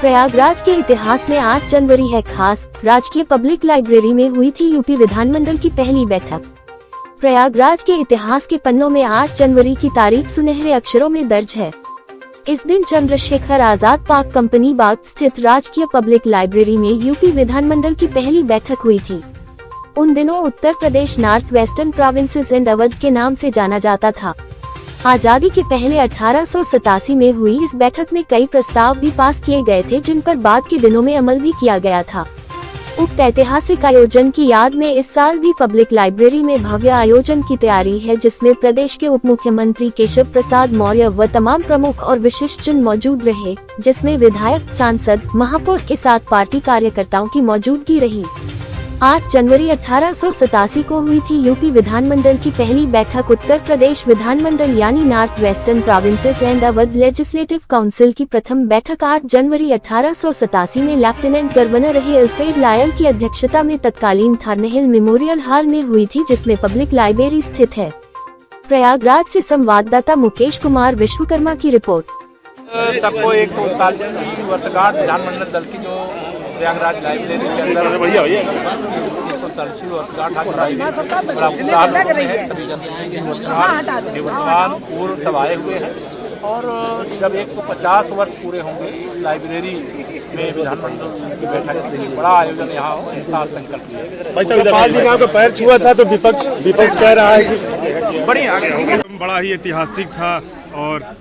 प्रयागराज के इतिहास में 8 जनवरी है खास। राजकीय पब्लिक लाइब्रेरी में हुई थी यूपी विधानमंडल की पहली बैठक। प्रयागराज के इतिहास के पन्नों में 8 जनवरी की तारीख सुनहरे अक्षरों में दर्ज है। इस दिन चंद्रशेखर आजाद पार्क कंपनी बाग स्थित राजकीय पब्लिक लाइब्रेरी में यूपी विधानमंडल की पहली बैठक हुई थी। उन दिनों Uttar Pradesh north western provinces and Awadh के नाम से जाना जाता था। आजादी के पहले 1887 में हुई इस बैठक में कई प्रस्ताव भी पास किए गए थे, जिन पर बाद के दिनों में अमल भी किया गया था। उक्त ऐतिहासिक आयोजन की याद में इस साल भी पब्लिक लाइब्रेरी में भव्य आयोजन की तैयारी है, जिसमें प्रदेश के उप मुख्यमंत्री केशव प्रसाद मौर्य व तमाम प्रमुख और विशिष्ट जन मौजूद रहे, जिसमें विधायक, सांसद, महापौर के साथ पार्टी कार्यकर्ताओं की मौजूदगी रही। 8 जनवरी 1887 को हुई थी यूपी विधानमंडल की पहली बैठक। उत्तर प्रदेश विधानमंडल यानी north western provinces and Awadh legislative council की प्रथम बैठक 8 जनवरी 1887 में लेफ्टिनेंट गवर्नर रहे अल्फ्रेड लायल की अध्यक्षता में तत्कालीन थार्नेहिल मेमोरियल हॉल में हुई थी, जिसमें पब्लिक लाइब्रेरी स्थित है। प्रयागराज से संवाददाता मुकेश कुमार विश्वकर्मा की रिपोर्ट। सबको 139वीं वर्षगांठ विधानमंडल दल की जो प्रयागराज लाइब्रेरी के अंदर 139वीं वर्षगांठ आज मनाई गई। बड़ा उत्साह है, सभी निवर्तमान पूर्व सब आए हुए हैं और जब 150 वर्ष पूरे होंगे इस लाइब्रेरी में विधानमंडल की बैठक के लिए बड़ा आयोजन यहाँ हो, इंसास संकल्प है। पाल जी का पैर छुआ था तो विपक्ष कह रहा है कि बड़ी आगे होंगे। बड़ा ही ऐतिहासिक था और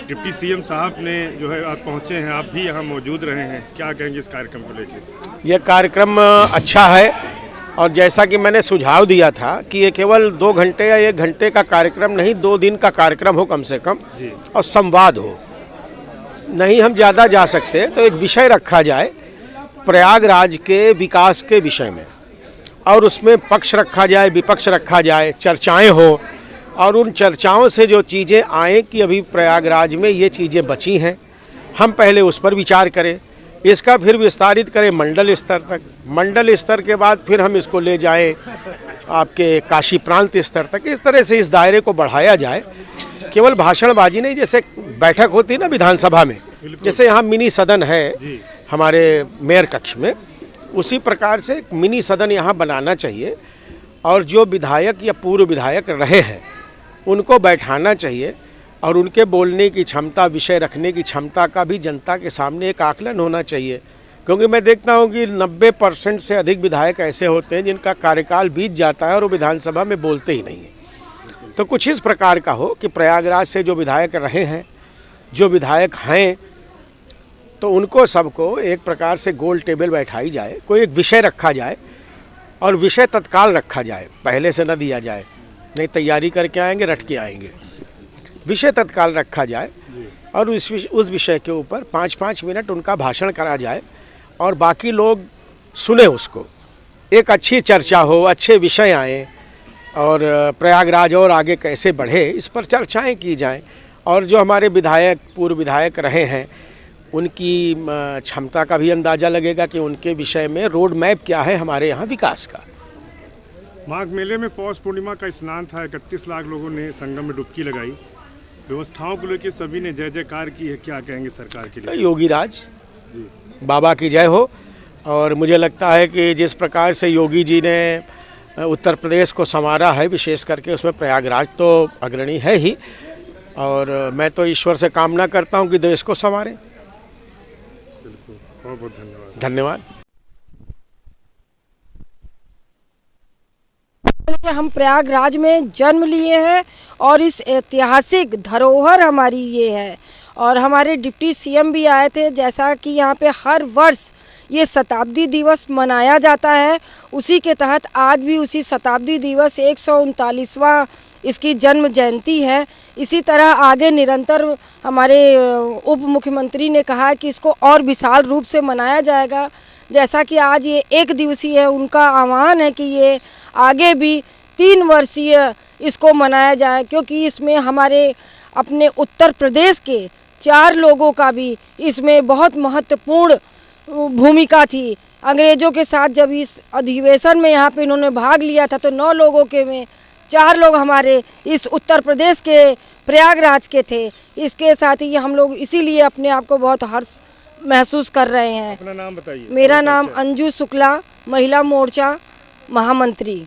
डिप्टी सीएम साहब ने जो है आज पहुंचे हैं, आप भी यहाँ मौजूद रहे हैं, क्या कहेंगे इस कार्यक्रम को लेकर? यह कार्यक्रम अच्छा है और जैसा कि मैंने सुझाव दिया था कि ये केवल 2 घंटे या 1 घंटे का कार्यक्रम नहीं, 2 दिन का कार्यक्रम हो कम से कम जी। और संवाद हो। नहीं हम ज़्यादा जा सकते तो एक विषय रखा जाए प्रयागराज के विकास के विषय में, और उसमें पक्ष रखा जाए, विपक्ष रखा जाए, चर्चाएँ हो और उन चर्चाओं से जो चीज़ें आए कि अभी प्रयागराज में ये चीज़ें बची हैं, हम पहले उस पर विचार करें, इसका फिर विस्तारित करें मंडल स्तर तक, मंडल स्तर के बाद फिर हम इसको ले जाएं आपके काशी प्रांत स्तर तक। इस तरह से इस दायरे को बढ़ाया जाए। केवल भाषणबाजी नहीं, जैसे बैठक होती है ना विधानसभा में, जैसे यहाँ मिनी सदन है हमारे मेयर कक्ष में, उसी प्रकार से एक मिनी सदन यहाँ बनाना चाहिए और जो विधायक या पूर्व विधायक रहे हैं उनको बैठाना चाहिए और उनके बोलने की क्षमता, विषय रखने की क्षमता का भी जनता के सामने एक आकलन होना चाहिए। क्योंकि मैं देखता हूं कि 90% से अधिक विधायक ऐसे होते हैं जिनका कार्यकाल बीत जाता है और वो विधानसभा में बोलते ही नहीं हैं। तो कुछ इस प्रकार का हो कि प्रयागराज से जो विधायक रहे हैं, जो विधायक हैं, तो उनको सबको एक प्रकार से गोल टेबल बैठाई जाए, कोई एक विषय रखा जाए और विषय तत्काल रखा जाए, पहले से न दिया जाए, नहीं तैयारी करके आएंगे रट के आएंगे। विषय तत्काल रखा जाए और उस विषय के ऊपर 5-5 मिनट उनका भाषण करा जाए और बाकी लोग सुने उसको। एक अच्छी चर्चा हो, अच्छे विषय आए और प्रयागराज और आगे कैसे बढ़े इस पर चर्चाएं की जाएं और जो हमारे विधायक, पूर्व विधायक रहे हैं, उनकी क्षमता का भी अंदाज़ा लगेगा कि उनके विषय में रोड मैप क्या है हमारे यहाँ विकास का। माघ मेले में पौष पूर्णिमा का स्नान था, 31 लाख लोगों ने संगम में डुबकी लगाई। व्यवस्थाओं को लेकर सभी ने जय जयकार की है, क्या कहेंगे सरकार के लिए? योगी राज जी, बाबा की जय हो। और मुझे लगता है कि जिस प्रकार से योगी जी ने उत्तर प्रदेश को संवारा है, विशेष करके उसमें प्रयागराज तो अग्रणी है ही, और मैं तो ईश्वर से कामना करता हूँ कि देश को संवारें। बहुत बहुत धन्यवाद। धन्यवाद। हम प्रयागराज में जन्म लिए हैं और इस ऐतिहासिक धरोहर हमारी ये है, और हमारे डिप्टी सीएम भी आए थे। जैसा कि यहाँ पे हर वर्ष ये शताब्दी दिवस मनाया जाता है, उसी के तहत आज भी उसी शताब्दी दिवस 139वां इसकी जन्म जयंती है। इसी तरह आगे निरंतर हमारे उप मुख्यमंत्री ने कहा कि इसको और विशाल रूप से मनाया जाएगा। जैसा कि आज ये 1 दिवसीय है, उनका आह्वान है कि ये आगे भी 3 वर्षीय इसको मनाया जाए, क्योंकि इसमें हमारे अपने उत्तर प्रदेश के 4 लोगों का भी इसमें बहुत महत्वपूर्ण भूमिका थी। अंग्रेज़ों के साथ जब इस अधिवेशन में यहाँ पे इन्होंने भाग लिया था तो 9 लोगों के में 4 लोग हमारे इस उत्तर प्रदेश के प्रयागराज के थे। इसके साथ ही हम लोग इसीलिए अपने आप को बहुत हर्ष महसूस कर रहे हैं। अपना नाम बताइए। मेरा नाम अंजू शुक्ला, महिला मोर्चा महामंत्री।